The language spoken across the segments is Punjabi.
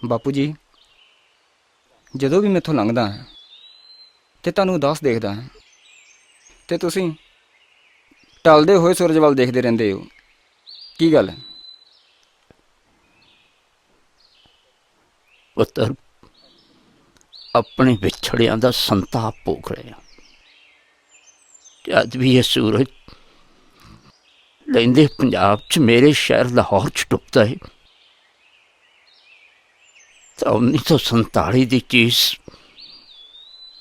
ਬਾਪੂ ਜੀ, ਜਦੋਂ ਵੀ ਮੈਥੋਂ ਲੰਘਦਾ ਹਾਂ ਤੇ ਤੁਹਾਨੂੰ ਉਦਾਸ ਦੇਖਦਾ ਹਾਂ ਤੇ ਤੁਸੀਂ ਢਲਦੇ ਹੋਏ ਸੂਰਜ ਵੱਲ ਦੇਖਦੇ ਰਹਿੰਦੇ ਹੋ। ਕੀ ਗੱਲ? ਪੁੱਤਰ, ਆਪਣੇ ਵਿਛੜਿਆਂ ਦਾ ਸੰਤਾਪ ਭੋਗ ਰਹੇ ਹਾਂ। ਅੱਜ ਵੀ ਇਹ ਸੂਰਜ ਲਹਿੰਦੇ ਪੰਜਾਬ 'ਚ ਮੇਰੇ ਸ਼ਹਿਰ ਲਾਹੌਰ 'ਚ ਡੁੱਬਦਾ ਹੈ ਤਾਂ 1947 ਦੀ ਚੀਜ਼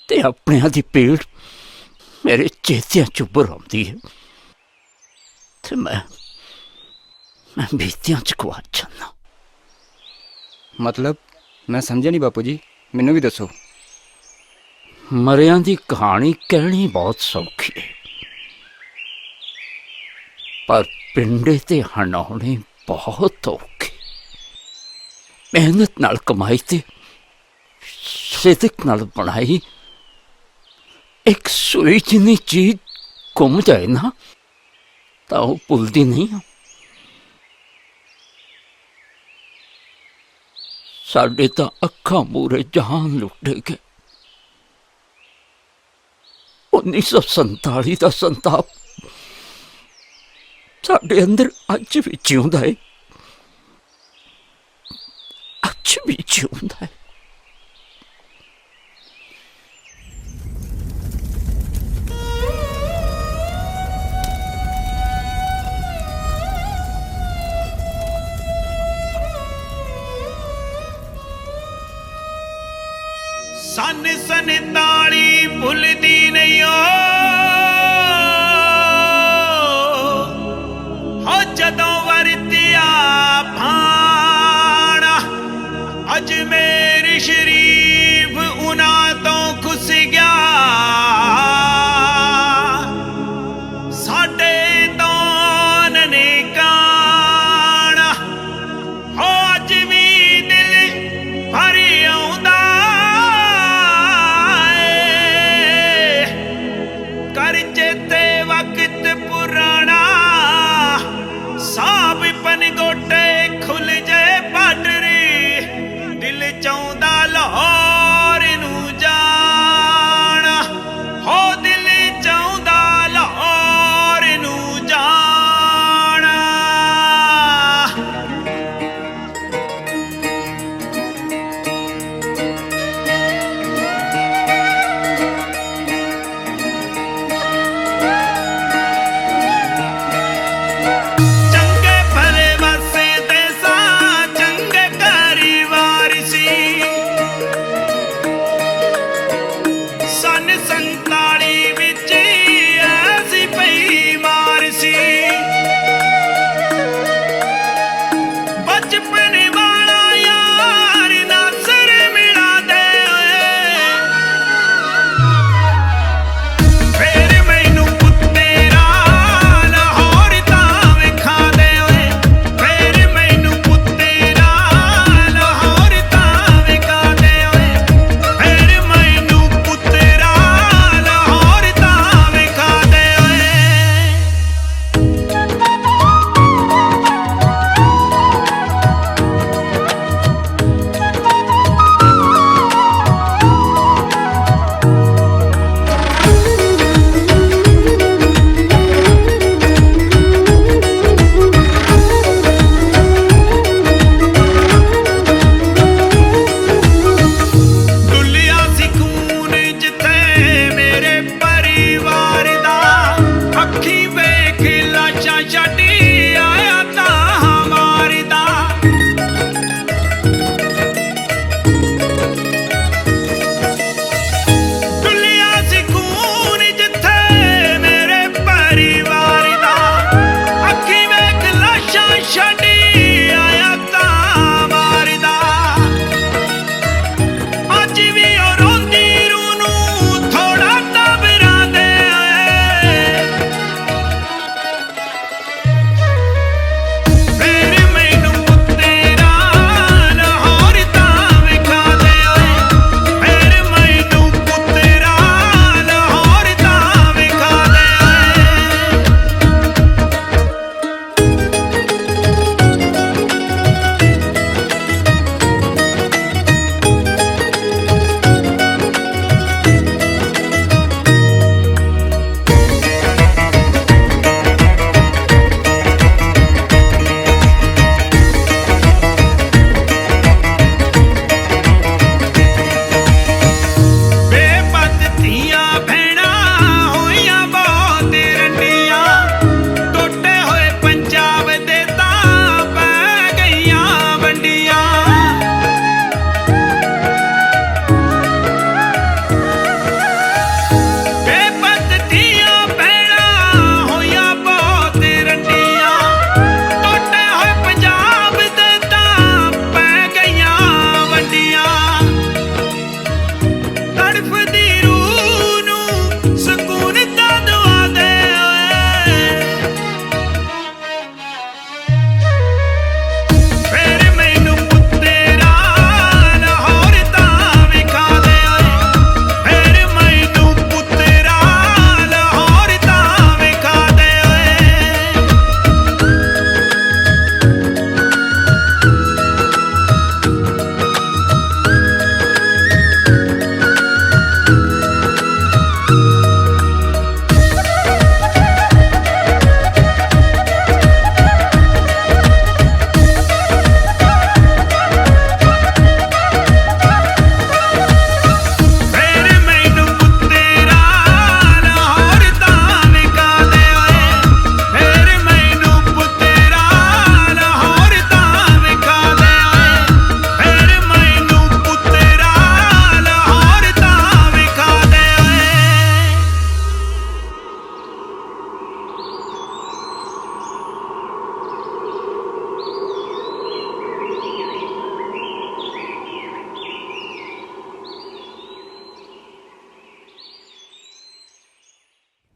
ਤੇ ਆਪਣਿਆਂ ਦੀ ਪੀੜ ਮੇਰੇ ਚੇਤਿਆਂ 'ਚ ਉੱਭਰ ਆਉਂਦੀ ਹੈ ਤੇ ਮੈਂ ਬੀਤਿਆਂ 'ਚ ਗੁਆਚ ਜਾਂਦਾ। ਮਤਲਬ ਮੈਂ ਸਮਝਿਆ ਨਹੀਂ ਬਾਪੂ ਜੀ, ਮੈਨੂੰ ਵੀ ਦੱਸੋ। ਮਰਿਆਂ ਦੀ ਕਹਾਣੀ ਕਹਿਣੀ ਬਹੁਤ ਸੌਖੀ ਹੈ, ਪਰ ਪਿੰਡੇ ਤੇ ਹੰਡਾਉਣੇ ਬਹੁਤ ਔਖੇ। ਮਿਹਨਤ ਨਾਲ ਕਮਾਈ ਤੇ ਸਿਦਕ ਨਾਲ ਬਣਾਈ ਇੱਕ ਸੂਈ ਜਿੰਨੀ ਚੀਜ਼ ਗੁੰਮ ਜਾਏ ਨਾ ਤਾਂ ਉਹ ਭੁੱਲਦੀ ਨਹੀਂ। ਸਾਡੇ ਤਾਂ ਅੱਖਾਂ ਮੂਹਰੇ ਜਹਾਨ ਲੁੱਟੇ ਗਏ। 1947 ਦਾ ਸੰਤਾਪ ਸਾਡੇ ਅੰਦਰ ਅੱਜ ਵੀ ਜਿਉਂਦਾ ਹੈ, ਅੱਜ ਵੀ ਜਿਉਂਦਾ ਹੈ। ਸਨ 47 ਭੁੱਲਦੀ ਨਹੀਂ ਓ ਹੋ ਜਦੋਂ ਵਰਤਿਆ ਭਾਣਾ। ਅੱਜ ਮੇਰੀ ਸ਼ਰੀਫ ਉਹਨਾਂ ਤੋਂ ਖੁੱਸ ਗਿਆ, ਸਾਡੇ ਤੋਂ ਨਨਕਾਣਾ। ਹੋ ਅੱਜ ਵੀ ਦਿਲ ਭਰ ਆਉਂਦਾ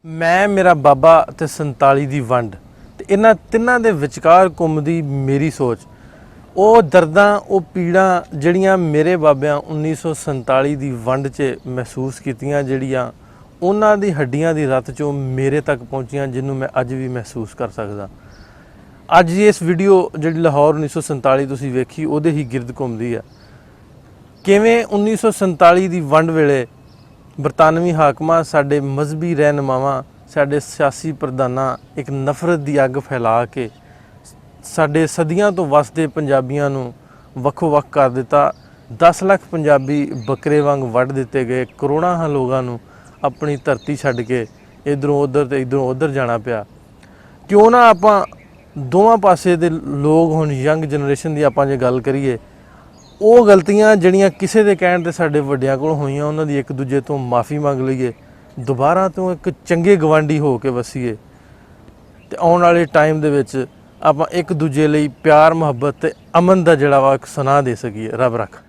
ਮੈਂ ਮੇਰਾ ਬਾਬਾ ਤੇ 47 ਦੀ ਵੰਡ ਤੇ ਇਹਨਾਂ ਤਿੰਨਾਂ ਦੇ ਵਿਚਕਾਰ ਘੁੰਮਦੀ ਮੇਰੀ ਸੋਚ, ਉਹ ਦਰਦਾਂ ਉਹ ਪੀੜਾਂ ਜਿਹੜੀਆਂ ਮੇਰੇ ਬਾਬਿਆਂ 1947 ਦੀ ਵੰਡ 'ਚ ਮਹਿਸੂਸ ਕੀਤੀਆਂ, ਜਿਹੜੀਆਂ ਉਹਨਾਂ ਦੀ ਹੱਡੀਆਂ ਦੀ ਰੱਤ 'ਚੋਂ ਮੇਰੇ ਤੱਕ ਪਹੁੰਚੀਆਂ, ਜਿਹਨੂੰ ਮੈਂ ਅੱਜ ਵੀ ਮਹਿਸੂਸ ਕਰ ਸਕਦਾ। ਅੱਜ ਦੀ ਇਸ ਵੀਡੀਓ ਜਿਹੜੀ ਲਾਹੌਰ 1947 ਤੁਸੀਂ ਵੇਖੀ, ਉਹਦੇ ਹੀ ਗਿਰਦ ਘੁੰਮਦੀ ਆ। ਕਿਵੇਂ 1947 ਦੀ ਵੰਡ ਵੇਲੇ ਬਰਤਾਨਵੀ ਹਾਕਮਾਂ ਸਾਡੇ ਮਜ਼ਹਬੀ ਰਹਿਨੁਮਾਵਾਂ, ਸਾਡੇ ਸਿਆਸੀ ਪ੍ਰਧਾਨਾਂ ਇੱਕ ਨਫ਼ਰਤ ਦੀ ਅੱਗ ਫੈਲਾ ਕੇ ਸਾਡੇ ਸਦੀਆਂ ਤੋਂ ਵਸਦੇ ਪੰਜਾਬੀਆਂ ਨੂੰ ਵੱਖੋ ਵੱਖ ਕਰ ਦਿੱਤਾ। 10 ਲੱਖ ਪੰਜਾਬੀ ਬੱਕਰੇ ਵਾਂਗ ਵੱਢ ਦਿੱਤੇ ਗਏ। ਕਰੋੜਾਂ ਲੋਕਾਂ ਨੂੰ ਆਪਣੀ ਧਰਤੀ ਛੱਡ ਕੇ ਇੱਧਰੋਂ ਉੱਧਰ ਤੇ ਇੱਧਰੋਂ ਉੱਧਰ ਜਾਣਾ ਪਿਆ। ਕਿਉਂ ਨਾ ਆਪਾਂ ਦੋਵਾਂ ਪਾਸੇ ਦੇ ਲੋਕ, ਹੁਣ ਯੰਗ ਜਨਰੇਸ਼ਨ ਦੀ ਆਪਾਂ ਜੇ ਗੱਲ ਕਰੀਏ, ਉਹ ਗਲਤੀਆਂ ਜਿਹੜੀਆਂ ਕਿਸੇ ਦੇ ਕਹਿਣ ਤੇ ਸਾਡੇ ਵੱਡਿਆਂ ਕੋਲ ਹੋਈਆਂ, ਉਹਨਾਂ ਦੀ ਇੱਕ ਦੂਜੇ ਤੋਂ ਮਾफ़ੀ ਮੰਗ ਲਈਏ, ਦੁਬਾਰਾ ਤੋਂ ਇੱਕ ਚੰਗੇ ਗਵਾਂਢੀ ਹੋ ਕੇ ਵਸੀਏ ਤੇ ਆਉਣ ਵਾਲੇ ਟਾਈਮ ਦੇ ਵਿੱਚ ਆਪਾਂ ਇੱਕ ਦੂਜੇ ਲਈ ਪਿਆਰ, ਮੁਹੱਬਤ ਤੇ ਅਮਨ ਦਾ ਜਿਹੜਾ ਵਾ ਇੱਕ ਸੁਨਾਹ ਦੇ ਸਕੀਏ। ਰੱਬ ਰੱਖ।